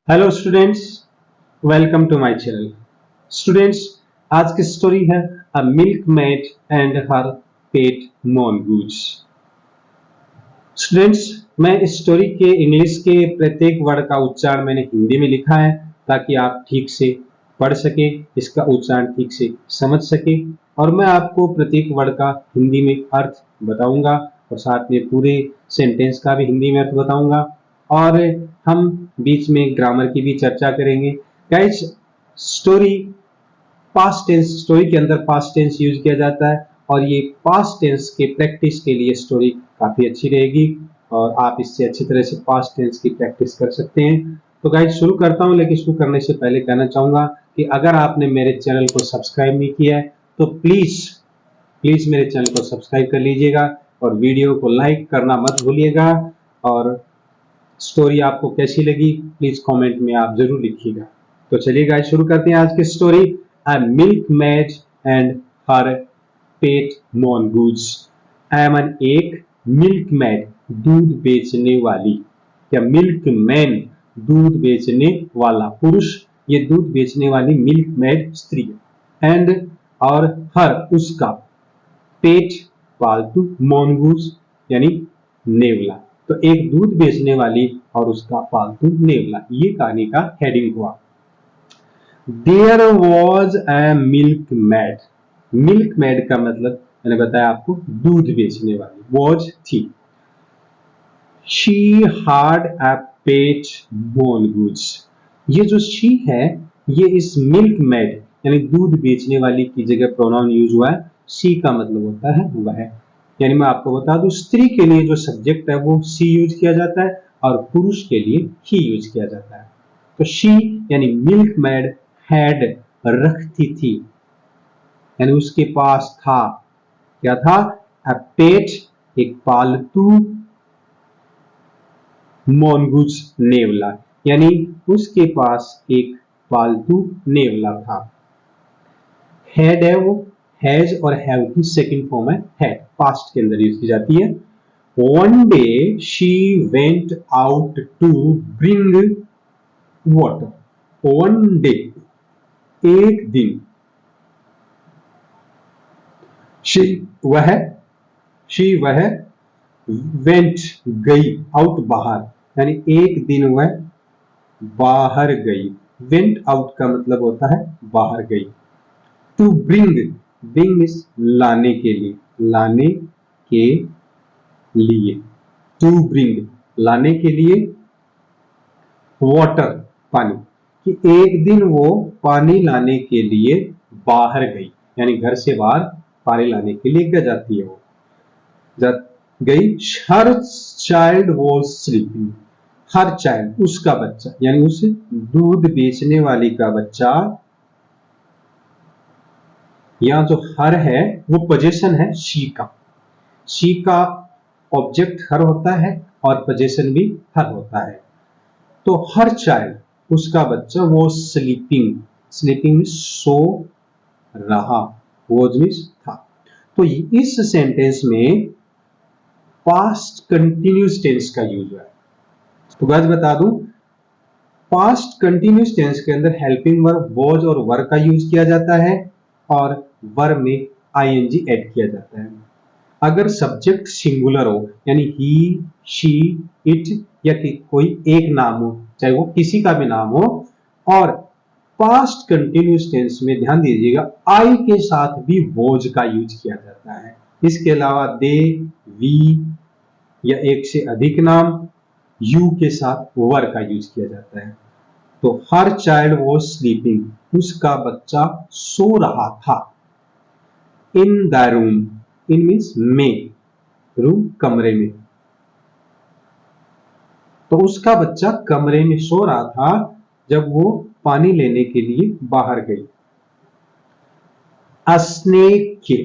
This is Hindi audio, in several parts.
Hello students, welcome to my channel. Students, आज की स्टोरी है a milkmaid and her pet mongoose. Students, मैं इस स्टोरी के इंग्लिश के प्रत्येक वर्ड का उच्चारण मैंने हिंदी में लिखा है ताकि आप ठीक से पढ़ सके, इसका उच्चारण ठीक से समझ सके। और मैं आपको प्रत्येक वर्ड का हिंदी में अर्थ बताऊंगा और साथ में पूरे सेंटेंस का भी हिंदी में अर्थ बताऊंगा। और हम बीच में ग्रामर की भी चर्चा करेंगे। Guys, story past tense, story के अंदर पास्ट टेंस यूज किया जाता है और ये पास्ट टेंस के प्रैक्टिस के लिए स्टोरी काफी अच्छी रहेगी और आप इससे अच्छी तरह से पास्ट टेंस की प्रैक्टिस कर सकते हैं। तो गाइस, शुरू करता हूं, लेकिन शुरू करने से पहले कहना चाहूंगा कि अगर आपने मेरे चैनल को सब्सक्राइब नहीं किया है तो प्लीज प्लीज मेरे चैनल को सब्सक्राइब कर लीजिएगा और वीडियो को लाइक करना मत भूलिएगा। और स्टोरी आपको कैसी लगी प्लीज कमेंट में आप जरूर लिखिएगा। तो चलिए गाइस, शुरू करते हैं आज की story. A milkmaid and her pet mongoose. I am an एक मिल्क मैड, दूध बेचने वाली, या मिल्क मैन, दूध बेचने वाला पुरुष, ये दूध बेचने वाली मिल्क मैड स्त्री, एंड और हर उसका, पेट पालतू, मॉन्गूज यानी नेवला। तो एक दूध बेचने वाली और उसका पालतू नेवला, ये कहानी का हेडिंग हुआ। There was a milkmaid. Milkmaid का मतलब मैंने बताया आपको, दूध बेचने वाली। वॉज थी। She had a pet mongoose. ये जो शी है, ये इस मिल्क मैड यानी दूध बेचने वाली की जगह प्रोनाउन यूज हुआ है। शी का मतलब होता है वह, यानी मैं आपको बता दूं, स्त्री के लिए जो सब्जेक्ट है वो सी यूज किया जाता है और पुरुष के लिए ही यूज किया जाता है। तो शी यानी मिल्क मैड, हैड रखती थी, यानी उसके पास था। क्या था? अ पेट, एक पालतू, मॉन्गूज नेवला, यानी उसके पास एक पालतू नेवला था। हैड है वो, हैज और हैव की सेकंड फॉर्म है हैड, पास्ट के अंदर यूज की जाती है। One day she went out to bring water. One day, एक दिन, शी वह, शी वह, वेंट गई, आउट बाहर, यानी एक दिन वह बाहर गई। वेंट आउट का मतलब होता है बाहर गई। टू ब्रिंग, ब्रिंग मीन्स लाने के लिए, लाने के लिए, टू ब्रिंग लाने के लिए, वाटर पानी, कि एक दिन वो पानी लाने के लिए बाहर गई, यानी घर से बाहर पानी लाने के लिए जाती है वो, गई। Her child was sleeping. Her child, उसका बच्चा, यानी उस दूध बेचने वाली का बच्चा। यहां जो हर है वो पोजीशन है शी का। शी का ऑब्जेक्ट हर होता है और पोजीशन भी हर होता है। तो हर चाइल्ड, उसका बच्चा, वो स्लीपिंग, स्लीपिंग मीन्स सो रहा, वॉज मीन्स था। तो इस सेंटेंस में पास्ट कंटिन्यूस टेंस का यूज है। तो गाइस बता दूं, पास्ट कंटिन्यूस टेंस के अंदर हेल्पिंग वर्ब वॉज और वर का यूज किया जाता है और वर्ब में आईएनजी ऐड किया जाता है। अगर सब्जेक्ट सिंगुलर हो, यानी ही, शी, इट, या कोई एक नाम हो, चाहे वो किसी का भी नाम हो, और पास्ट कंटिन्यूस टेंस में ध्यान दीजिएगा, आई के साथ भी वॉज का यूज किया जाता है। इसके अलावा दे, वी, या एक से अधिक नाम, यू के साथ वर का यूज किया जाता है। तो हर चाइल्ड वॉज स्लीपिंग, उसका बच्चा सो रहा था। In the room, in means में, रूम कमरे में, तो उसका बच्चा कमरे में सो रहा था जब वो पानी लेने के लिए बाहर गई। अ स्नेक के,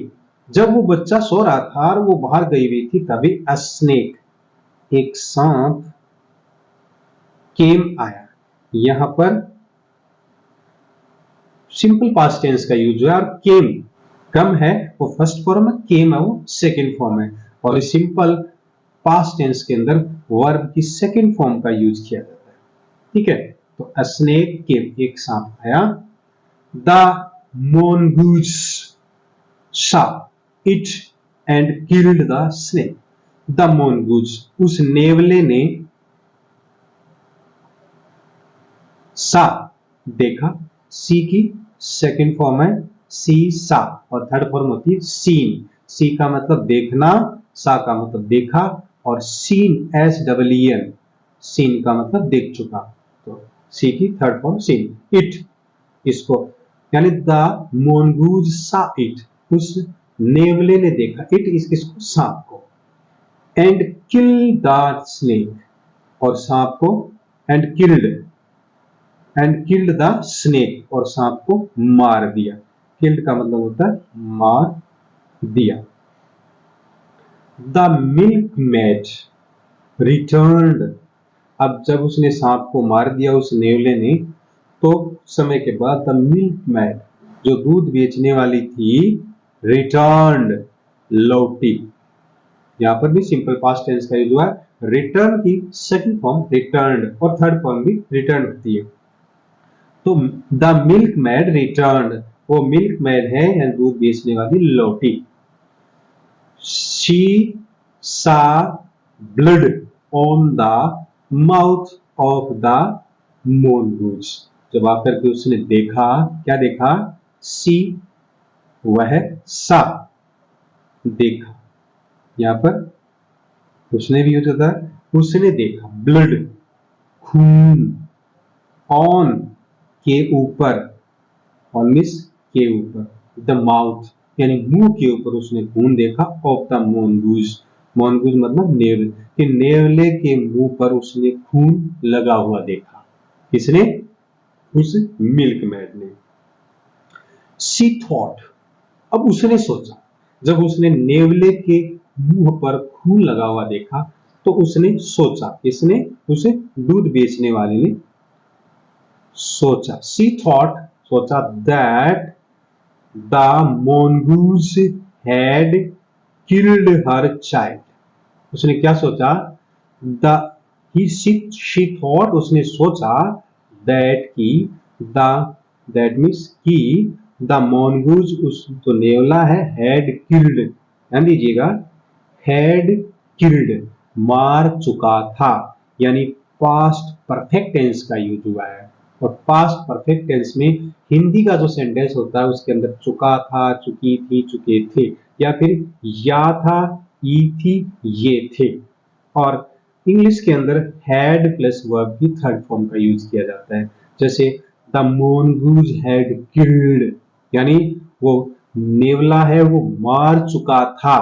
जब वो बच्चा सो रहा था और वो बाहर गई हुई थी तभी अ स्नेक, एक सांप, केम आया। यहां पर सिंपल पास्ट टेंस का यूज है और केम, कम है वो फर्स्ट फॉर्म है, केम है वो सेकंड फॉर्म है, और सिंपल पास्ट टेंस के अंदर वर्ब की सेकंड फॉर्म का यूज किया जाता है। ठीक है, तो स्नेक केम, एक सांप आया। The mongoose saw it and killed the snake. The mongoose, उस नेवले ने, सा देखा, सी की सेकंड फॉर्म है सी सा, और थर्ड फॉर्म होती है सीन। सी का मतलब देखना, सा का मतलब देखा, और सीन SEEN, सीन का मतलब देख चुका। तो सी की थर्ड फॉर्म सीन। इट, इसको, यानी द mongoose saw it, उस नेवले ने देखा, इट इसको, सांप को, एंड किल द स्नेक, और सांप को, एंड किल्ड द स्नेक, और सांप को मार दिया। किल्ड का मतलब होता है मार दिया। द मिल्क मैड रिटर्न्ड, अब जब उसने सांप को मार दिया उस नेवले ने, तो समय के बाद द मिल्क मैड, जो दूध बेचने वाली थी, रिटर्न्ड, लौटी। यहां पर भी सिंपल पास्ट टेंस का यूज हुआ है। रिटर्न की सेकंड फॉर्म रिटर्न्ड, और थर्ड फॉर्म भी रिटर्न होती है। तो द मिल्क मैड रिटर्न्ड, वो मिल्क मैड है या दूध बेचने वाली लौटी। शी सा blood on the mouth of the mongoose, जब आकर के उसने देखा, क्या देखा, सी, वह, सा, देखा, यहां पर उसने भी यूज होता है, उसने देखा, ब्लड, खून, ऑन, के ऊपर, ऑन मींस के ऊपर, द माउथ यानी मुंह के ऊपर उसने खून देखा, ऑफ द mongoose, mongoose मतलब नेवले, कि नेवले के मुंह पर उसने खून लगा हुआ देखा। किसने, उस मिल्क मैड ने। शी थॉट, अब उसने सोचा, जब उसने नेवले के मुंह पर खून लगा हुआ देखा, तो उसने सोचा, इसने, उसे दूध बेचने वाले ने सोचा, शी थॉट, सोचा, that the mongoose had killed her child, उसने क्या सोचा, शी थॉट, उसने सोचा, दैट की, दैट मीन्स की, द mongoose, उस तो नेवला है, हैड किल्ड, ध्यान दीजिएगा, हैड किल्ड, मार चुका था, यानी पास्ट परफेक्ट टेंस का यूज हुआ है। और पास्ट परफेक्ट टेंस में हिंदी का जो सेंटेंस होता है उसके अंदर चुका था, चुकी थी, चुके थे, या फिर या था, ई थी, ये थे। और इंग्लिश के अंदर हैड प्लस वर्ब की थर्ड फॉर्म का यूज किया जाता है, जैसे द mongoose हैड किल्ड, यानी वो नेवला है, वो मार चुका था,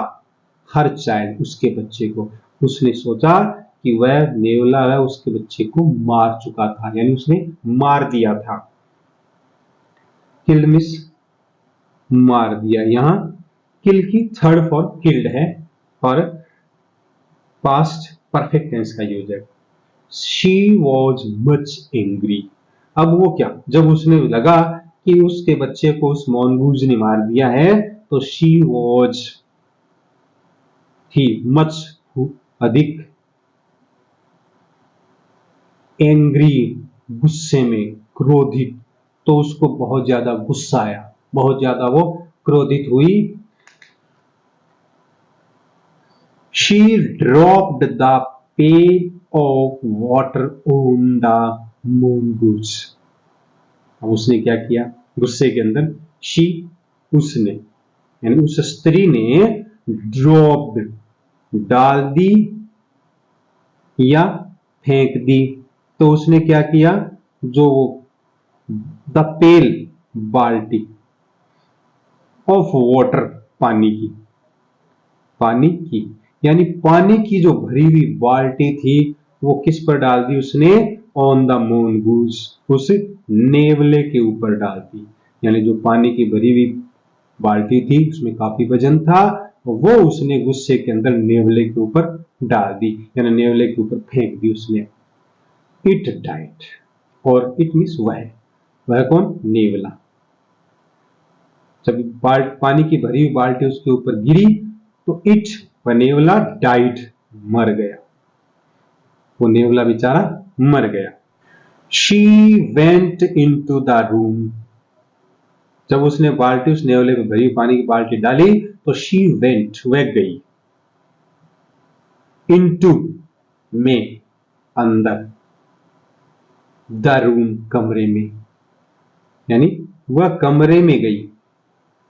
हर चाइल्ड, उसके बच्चे को, उसने सोचा कि वह नेवला है उसके बच्चे को मार चुका था, यानी उसने मार दिया था। किल्ड मिस मार दिया, यहां किल की थर्ड फॉर्म किल्ड है, और पास्ट परफेक्ट टेंस का यूज है। शी वॉज मच एंग्री, अब वो क्या, जब उसने लगा कि उसके बच्चे को उस mongoose ने मार दिया है, तो शी वॉज, थी, मच, अधिक, एंग्री, गुस्से में, क्रोधित, तो उसको बहुत ज्यादा गुस्सा आया, बहुत ज्यादा वो क्रोधित हुई। She dropped the pain of water on the mongoose, अब उसने क्या किया, गुस्से के अंदर, शी, उसने, यानी उस स्त्री ने, ड्रॉप्ड, डाल दी या फेंक दी, तो उसने क्या किया, जो द पेल, बाल्टी, ऑफ वाटर, पानी की, पानी की, यानी पानी की जो भरी हुई बाल्टी थी, वो किस पर डाल दी उसने, ऑन द mongoose, उस नेवले के ऊपर डाल दी, यानी जो पानी की भरी हुई बाल्टी थी उसमें काफी वजन था, वो उसने गुस्से के अंदर नेवले के ऊपर डाल दी, यानी नेवले के ऊपर फेंक दी उसने। इट डाइट, और इट मीन्स वह कौन, नेवला, जब पानी की भरी हुई बाल्टी उसके ऊपर गिरी, तो इट, वह नेवला, डाइट, मर गया, वो नेवला बेचारा मर गया। She went into the room. जब उसने बाल्टी, उस नेवले में भरी पानी की बाल्टी डाली तो शी वेंट, वह गई, इनटू में, अंदर, द रूम, कमरे में, यानी वह कमरे में गई।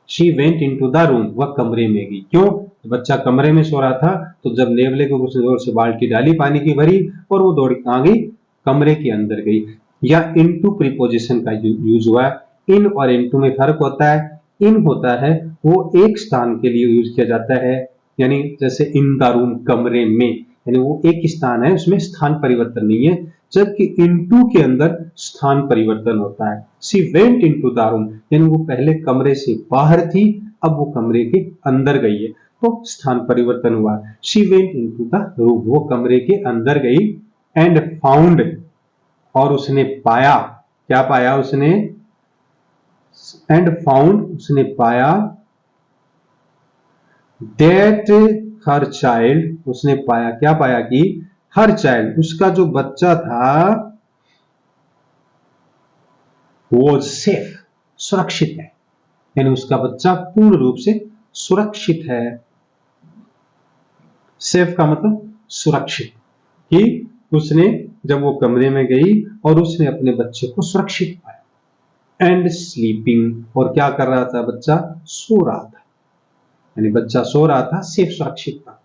She went into the room, वह कमरे में गई। क्यों? बच्चा कमरे में सो रहा था, तो जब नेवले को उसने जोर से बाल्टी डाली पानी की भरी और वो दौड़ कहां गई? कमरे के अंदर गई। या इनटू प्रीपोजिशन का यूज हुआ। इन और इनटू में फर्क होता है। इन होता है वो एक स्थान के लिए यूज किया जाता है, यानी जैसे इन द रूम, कमरे में, यानी वो एक स्थान है, उसमें स्थान परिवर्तन नहीं है। जबकि इनटू के अंदर स्थान परिवर्तन होता है। She went into the room, यानी वो पहले कमरे से बाहर थी, अब वो कमरे के अंदर गई है, तो स्थान परिवर्तन हुआ। She went into the room, वो कमरे के अंदर गई। एंड फाउंड, और उसने पाया, क्या पाया उसने? एंड फाउंड, उसने पाया, दैट हर चाइल्ड, उसने पाया, क्या पाया कि हर चाइल्ड, उसका जो बच्चा था, वो सेफ, सुरक्षित है, यानी उसका बच्चा पूर्ण रूप से सुरक्षित है। सेफ का मतलब सुरक्षित, कि उसने जब वो कमरे में गई और उसने अपने बच्चे को सुरक्षित पाया। एंड स्लीपिंग, और क्या कर रहा था बच्चा? सो रहा था, यानी बच्चा सो रहा था, सेफ, सुरक्षित था।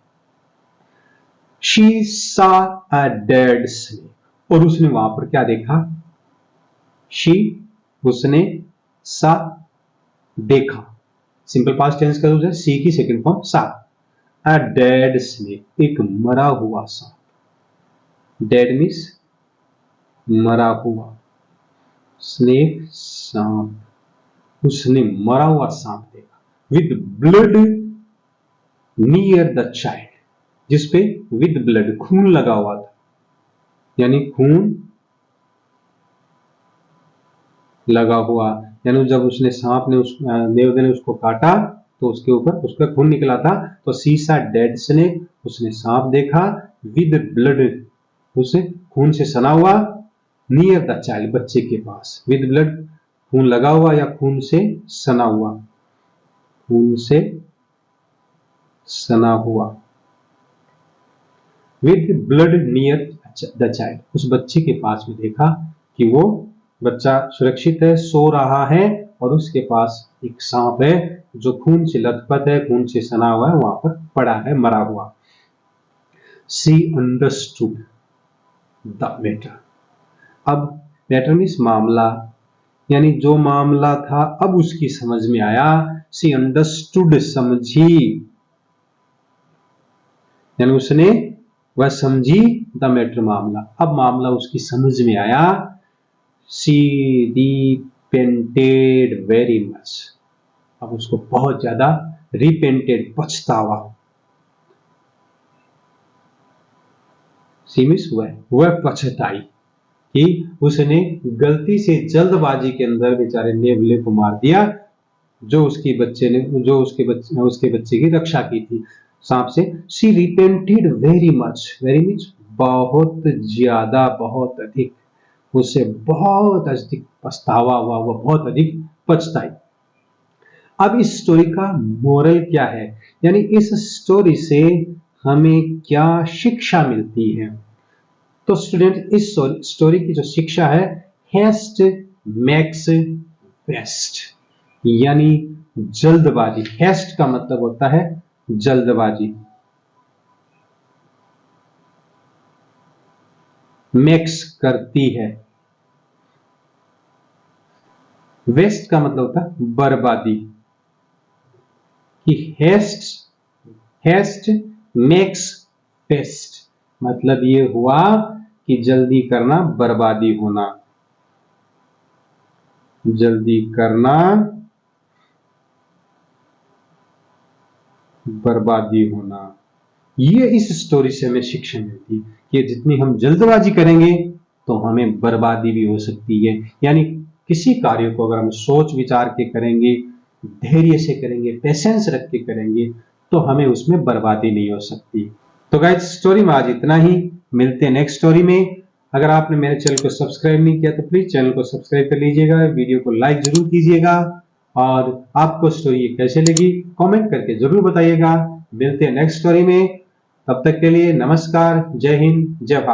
शी सा अ डेड स्नेक, और उसने वहां पर क्या देखा? शी, उसने, सा, देखा। सिंपल पास्ट टेंस का यूज है, सी की सेकंड फॉर्म सा। अ डेड स्नेक, एक मरा हुआ सांप। डेड मीन्स मरा हुआ, स्नेक सांप, उसने मरा हुआ सांप देखा। With blood near the child, जिसपे विद ब्लड, खून लगा हुआ था, यानी खून लगा हुआ, यानी जब उसने सांप ने नेवले ने उसको काटा तो उसके ऊपर उसका खून निकला था। तो सीसा डेड स्नेक, उसने सांप देखा, विद ब्लड, उसे खून से सना हुआ, नियर द चाइल्ड, बच्चे के पास, विद ब्लड, खून लगा हुआ या खून से सना हुआ, खून से सना हुआ, with blood near the child, उस बच्चे के पास में देखा कि वो बच्चा सुरक्षित है, सो रहा है, और उसके पास एक सांप है जो खून से लथपथ है, खून से सना हुआ है, वहां पर पड़ा है, मरा हुआ। सी अंडरस्टूड द मैटर, अब मैटर मीन्स मामला, यानी जो मामला था अब उसकी समझ में आया। सी अंडरस्टूड, समझी, यानी उसने, वह समझी, द मैटर, मामला, अब मामला उसकी समझ में आया। सी रिपेंटेड वेरी मच, अब उसको बहुत ज्यादा, रिपेंटेड, पछतावा, सी मीन्स वह पछताई कि उसने गलती से जल्दबाजी के अंदर बेचारे नेवले को मार दिया, जो उसके बच्चे ने, जो उसके बच्चे की रक्षा की थी सांप से। She repented very much, very means बहुत ज्यादा, बहुत अधिक, उसे बहुत अधिक पछतावा हुआ, वह बहुत अधिक पछताई। अब इस स्टोरी का मोरल क्या है, यानी इस स्टोरी से हमें क्या शिक्षा मिलती है? तो स्टूडेंट, इस स्टोरी की जो शिक्षा है, हेस्ट मैक्स वेस्ट, यानी जल्दबाजी। हेस्ट का मतलब होता है जल्दबाजी, मैक्स करती है, वेस्ट का मतलब होता है बर्बादी, कि हेस्ट मेक्स वेस्ट, मतलब ये हुआ कि जल्दी करना, बर्बादी होना, जल्दी करना, बर्बादी होना। ये इस स्टोरी से हमें शिक्षा मिलती है कि जितनी हम जल्दबाजी करेंगे तो हमें बर्बादी भी हो सकती है। यानी किसी कार्य को अगर हम सोच विचार के करेंगे, धैर्य से करेंगे, पेशेंस रख के करेंगे, तो हमें उसमें बर्बादी नहीं हो सकती। तो गाइस, स्टोरी में आज इतना ही, मिलते हैं नेक्स्ट स्टोरी में। अगर आपने मेरे चैनल को सब्सक्राइब नहीं किया तो प्लीज चैनल को सब्सक्राइब कर लीजिएगा, वीडियो को लाइक जरूर कीजिएगा और आपको स्टोरी कैसे लगी कमेंट करके जरूर बताइएगा। मिलते हैं नेक्स्ट स्टोरी में, तब तक के लिए नमस्कार, जय हिंद, जय भारत।